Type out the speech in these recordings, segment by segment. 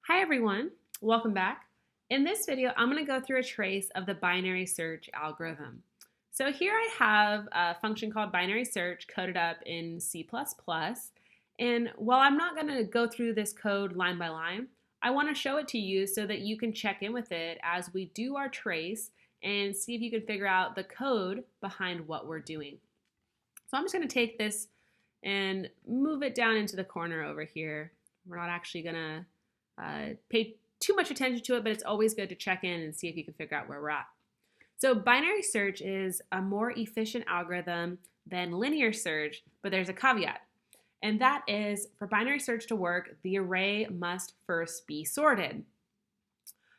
Hi everyone, welcome back. In this video, I'm going to go through a trace of the binary search algorithm. So here I have a function called binary search coded up in C++. And while I'm not going to go through this code line by line, I want to show it to you so that you can check in with it as we do our trace and see if you can figure out the code behind what we're doing. So I'm just going to take this and move it down into the corner over here. We're not actually going to pay too much attention to it, but it's always good to check in and see if you can figure out where we're at. So binary search is a more efficient algorithm than linear search, but there's a caveat. And that is, for binary search to work, the array must first be sorted.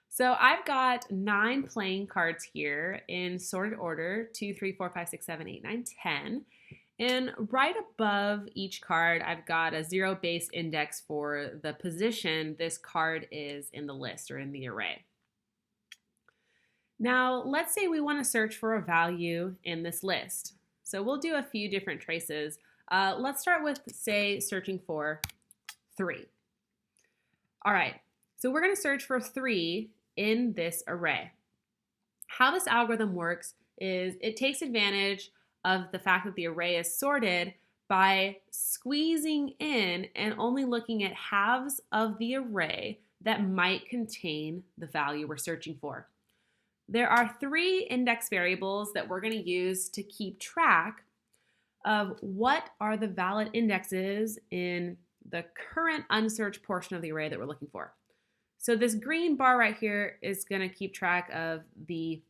So I've got 9 playing cards here in sorted order, 2, 3, 4, 5, 6, 7, 8, 9, 10. And right above each card, I've got a zero-based index for the position this card is in the list or in the array. Now, let's say we want to search for a value in this list. So we'll do a few different traces. Let's start with, say, searching for 3. All right, so we're going to search for 3 in this array. How this algorithm works is it takes advantage of the fact that the array is sorted by squeezing in and only looking at halves of the array that might contain the value we're searching for. There are 3 index variables that we're going to use to keep track of what are the valid indexes in the current unsearched portion of the array that we're looking for. So this green bar right here is going to keep track of the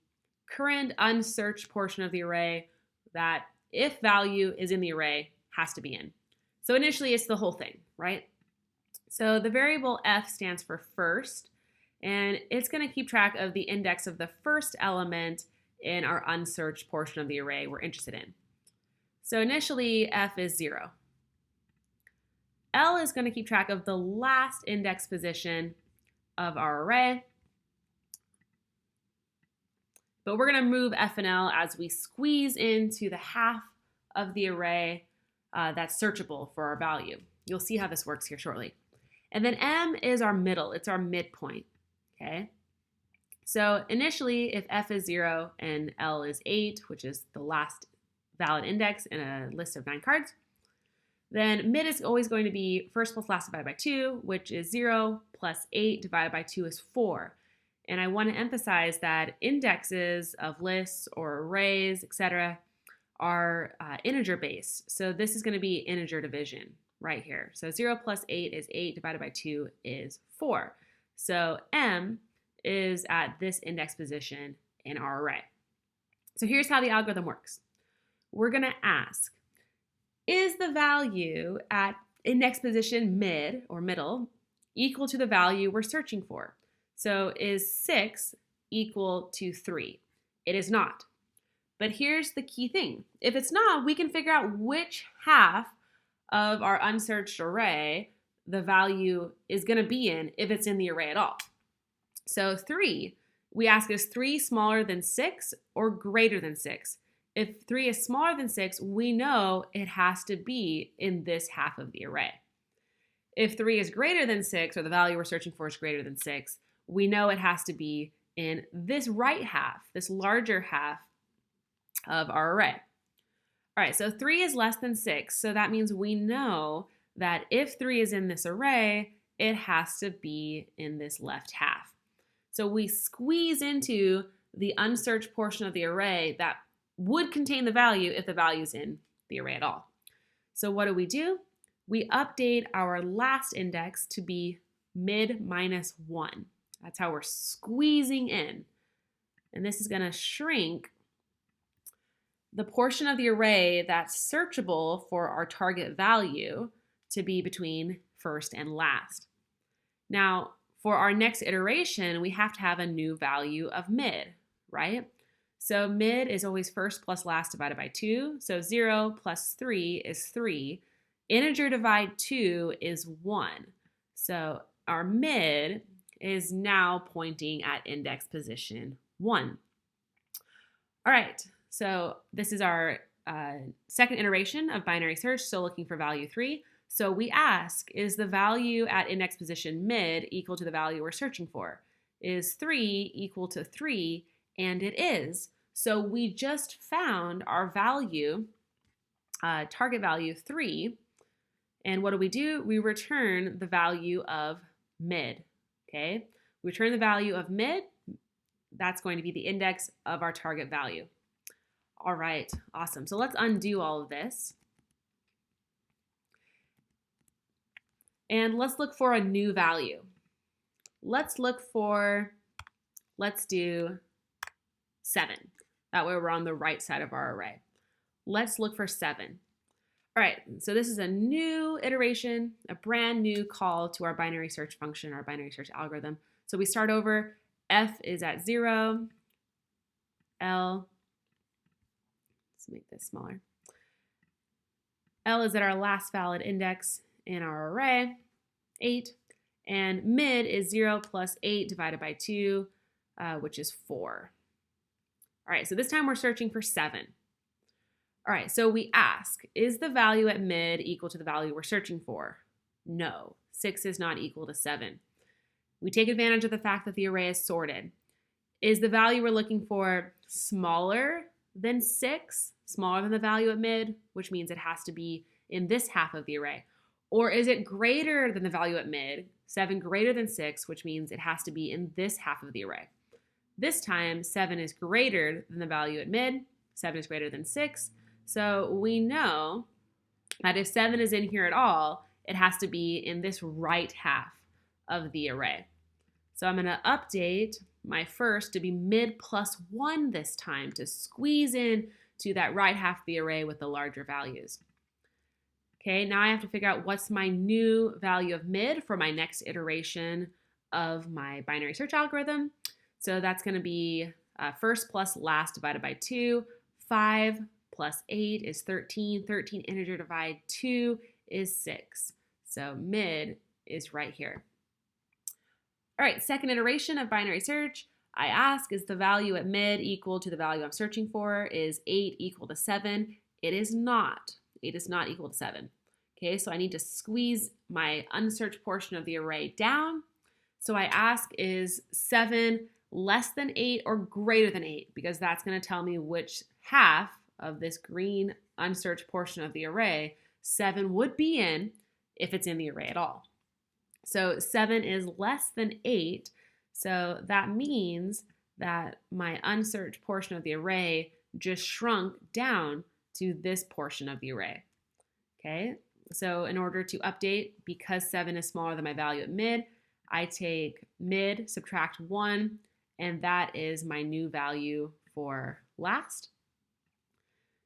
current unsearched portion of the array that, if value is in the array, has to be in. So initially it's the whole thing, right? So the variable f stands for first, and it's going to keep track of the index of the first element in our unsearched portion of the array we're interested in. So initially f is 0. L is going to keep track of the last index position of our array. But we're going to move f and l as we squeeze into the half of the array that's searchable for our value. You'll see how this works here shortly. And then m is our middle. It's our midpoint. Okay. So initially, if f is 0 and l is 8, which is the last valid index in a list of 9 cards, then mid is always going to be first plus last divided by 2, which is 0 plus 8 divided by 2 is 4. And I want to emphasize that indexes of lists or arrays, etc., are integer based. So this is going to be integer division right here. So 0 plus 8 is 8 divided by 2 is 4. So m is at this index position in our array. So here's how the algorithm works. We're going to ask, is the value at index position mid or middle equal to the value we're searching for? So is 6 equal to 3? It is not. But here's the key thing. If it's not, we can figure out which half of our unsearched array the value is going to be in if it's in the array at all. So 3, we ask, is 3 smaller than 6 or greater than 6? If 3 is smaller than 6, we know it has to be in this half of the array. If 3 is greater than 6, or the value we're searching for is greater than 6, we know it has to be in this right half, this larger half of our array. All right, so 3 is less than 6, so that means we know that if 3 is in this array, it has to be in this left half. So we squeeze into the unsearched portion of the array that would contain the value if the value is in the array at all. So what do? We update our last index to be mid minus 1. That's how we're squeezing in. And this is going to shrink the portion of the array that's searchable for our target value to be between first and last. Now, for our next iteration, we have to have a new value of mid, right? So mid is always first plus last divided by 2. So 0 plus 3 is 3. Integer divide 2 is 1. So our mid is now pointing at index position 1. All right, so this is our second iteration of binary search, still looking for value 3. So we ask, is the value at index position mid equal to the value we're searching for? Is 3 equal to 3? And it is. So we just found our value, target value 3. And what do? We return the value of mid. Okay? We return the value of mid. That's going to be the index of our target value. All right, awesome. So let's undo all of this. And let's look for a new value. Let's do 7. That way we're on the right side of our array. Let's look for 7. All right, so this is a new iteration, a brand new call to our binary search function, our binary search algorithm. So we start over, F is at 0, L, let's make this smaller. L is at our last valid index in our array, 8, and mid is 0 plus 8 divided by 2, which is 4. All right, so this time we're searching for 7. All right, so we ask, is the value at mid equal to the value we're searching for? No, 6 is not equal to 7. We take advantage of the fact that the array is sorted. Is the value we're looking for smaller than 6, smaller than the value at mid, which means it has to be in this half of the array? Or is it greater than the value at mid, 7 greater than 6, which means it has to be in this half of the array? This time, 7 is greater than the value at mid, 7 is greater than 6, so we know that if 7 is in here at all, it has to be in this right half of the array. So I'm going to update my first to be mid plus 1 this time to squeeze in to that right half of the array with the larger values. Okay, now I have to figure out what's my new value of mid for my next iteration of my binary search algorithm. So that's going to be first plus last divided by 2. 5 plus 8 is 13. 13 integer divide 2 is 6. So mid is right here. All right, second iteration of binary search. I ask, is the value at mid equal to the value I'm searching for? Is 8 equal to 7? It is not. 8 is not equal to 7. Okay, so I need to squeeze my unsearched portion of the array down. So I ask, is 7 less than 8 or greater than 8? Because that's going to tell me which half of this green unsearched portion of the array 7 would be in if it's in the array at all. So 7 is less than 8, so that means that my unsearched portion of the array just shrunk down to this portion of the array. Okay, so in order to update, because 7 is smaller than my value at mid, I take mid, subtract 1, and that is my new value for last.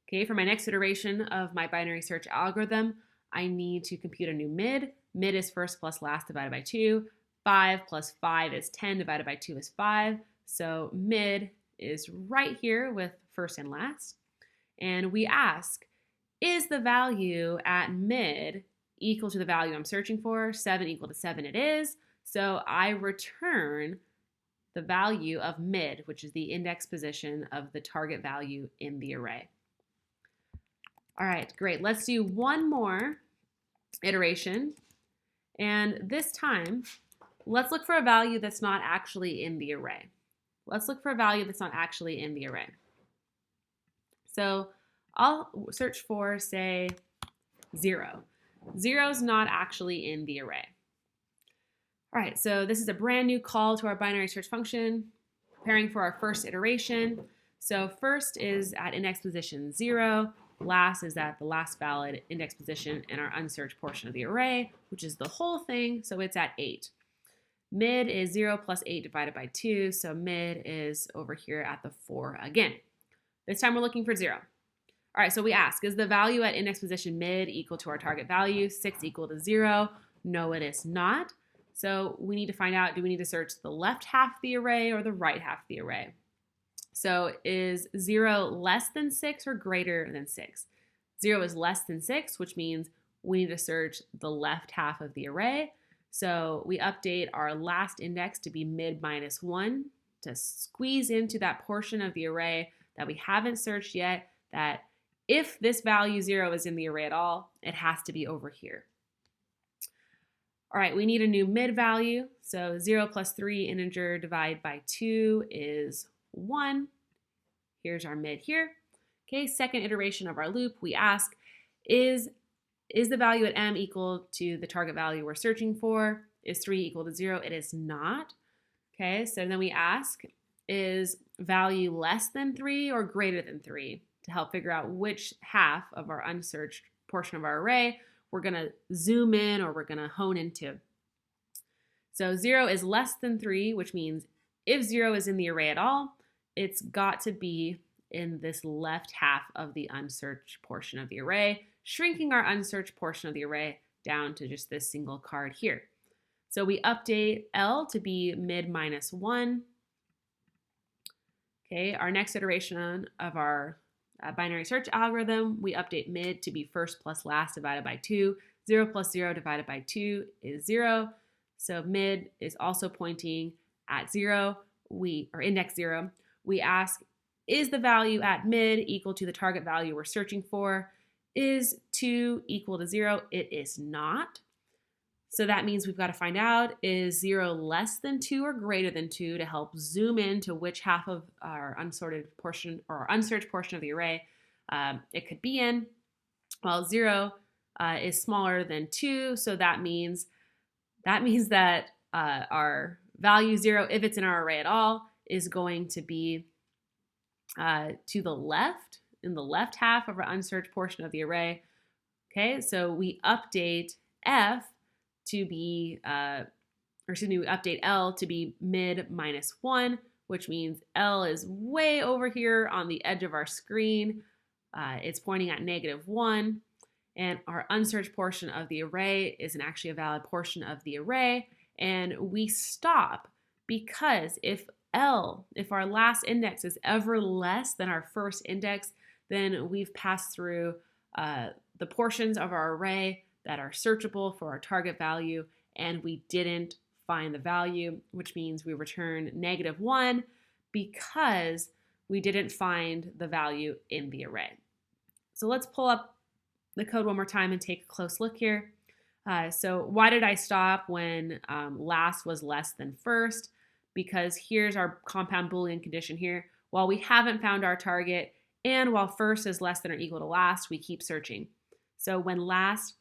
Okay, for my next iteration of my binary search algorithm, I need to compute a new mid. Mid is first plus last divided by 2. 5 plus 5 is 10 divided by 2 is 5. So mid is right here with first and last. And we ask, is the value at mid equal to the value I'm searching for? 7 equal to 7 it is. So I return the value of mid, which is the index position of the target value in the array. All right, great. Let's do one more iteration. And this time, let's look for a value that's not actually in the array. Let's look for a value that's not actually in the array. So I'll search for, say, 0. 0 is not actually in the array. All right, so this is a brand new call to our binary search function, preparing for our first iteration. So first is at index position 0. Last is at the last valid index position in our unsearched portion of the array, which is the whole thing, so it's at 8. Mid is 0 plus 8 divided by 2, so mid is over here at the 4 again. This time we're looking for 0. All right, so we ask, is the value at index position mid equal to our target value? 6 equal to 0? No, it is not. So we need to find out, do we need to search the left half of the array or the right half of the array? So is 0 less than 6 or greater than 6? 0 is less than 6, which means we need to search the left half of the array. So we update our last index to be mid minus 1 to squeeze into that portion of the array that we haven't searched yet, that if this value 0 is in the array at all, it has to be over here. All right, we need a new mid value. So 0 plus 3 integer divided by 2 is 1. Here's our mid here. Okay, second iteration of our loop, we ask, is the value at m equal to the target value we're searching for? Is 3 equal to 0? It is not. Okay, so then we ask, is value less than 3 or greater than 3? To help figure out which half of our unsearched portion of our array we're going to zoom in or we're going to hone into. So 0 is less than 3, which means if 0 is in the array at all, it's got to be in this left half of the unsearched portion of the array, shrinking our unsearched portion of the array down to just this single card here. So we update L to be mid minus 1. Okay, our next iteration of our binary search algorithm, we update mid to be first plus last divided by 2. 0 plus 0 divided by 2 is 0. So mid is also pointing at 0, or index 0. We ask, is the value at mid equal to the target value we're searching for? Is 2 equal to 0? It is not. So that means we've got to find out, is 0 less than 2 or greater than 2 to help zoom in to which half of our unsorted portion or our unsearched portion of the array it could be in. Well, 0 is smaller than 2, so that means that our value 0, if it's in our array at all, is going to be to the left, in the left half of our unsearched portion of the array. Okay, so we update F to be, we update L to be mid minus 1, which means L is way over here on the edge of our screen. It's pointing at -1, and our unsearched portion of the array isn't actually a valid portion of the array, and we stop because if our last index is ever less than our first index, then we've passed through the portions of our array that are searchable for our target value, and we didn't find the value, which means we return -1 because we didn't find the value in the array. So let's pull up the code one more time and take a close look here. So why did I stop when last was less than first? Because here's our compound Boolean condition here. While we haven't found our target and while first is less than or equal to last, we keep searching. So when last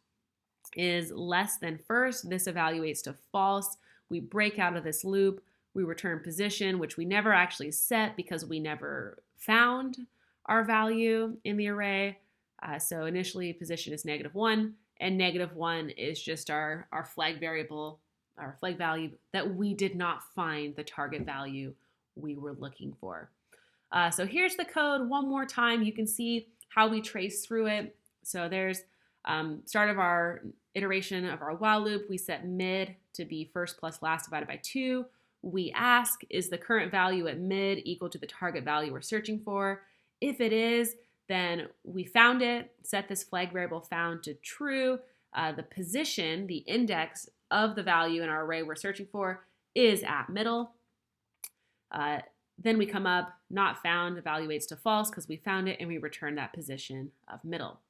is less than first, this evaluates to false. We break out of this loop. We return position, which we never actually set because we never found our value in the array. So initially position is -1, and -1 is just our flag variable, our flag value that we did not find the target value we were looking for. So here's the code one more time. You can see how we trace through it. So there's start of our iteration of our while loop. We set mid to be first plus last divided by 2. We ask, is the current value at mid equal to the target value we're searching for? If it is, then we found it, set this flag variable found to true. The position, the index of the value in our array we're searching for is at middle. Then we come up, not found, evaluates to false because we found it, and we return that position of middle.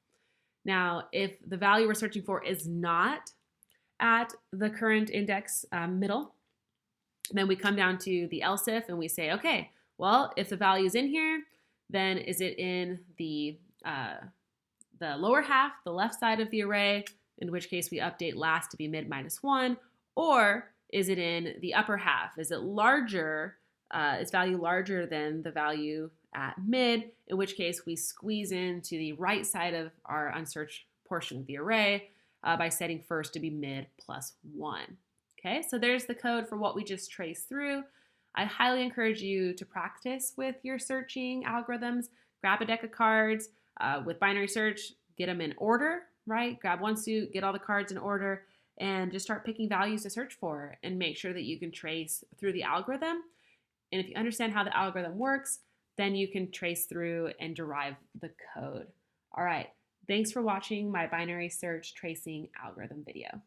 Now, if the value we're searching for is not at the current index middle, then we come down to the else if and we say, okay, well, if the value is in here, then is it in the lower half, the left side of the array, in which case we update last to be mid -1, or is it in the upper half? Is it larger, is value larger than the value at mid, in which case we squeeze into the right side of our unsearched portion of the array by setting first to be mid +1. Okay, so there's the code for what we just traced through. I highly encourage you to practice with your searching algorithms. Grab a deck of cards. With binary search, get them in order, right? Grab one suit, get all the cards in order, and just start picking values to search for and make sure that you can trace through the algorithm. And if you understand how the algorithm works, then you can trace through and derive the code. All right, thanks for watching my binary search tracing algorithm video.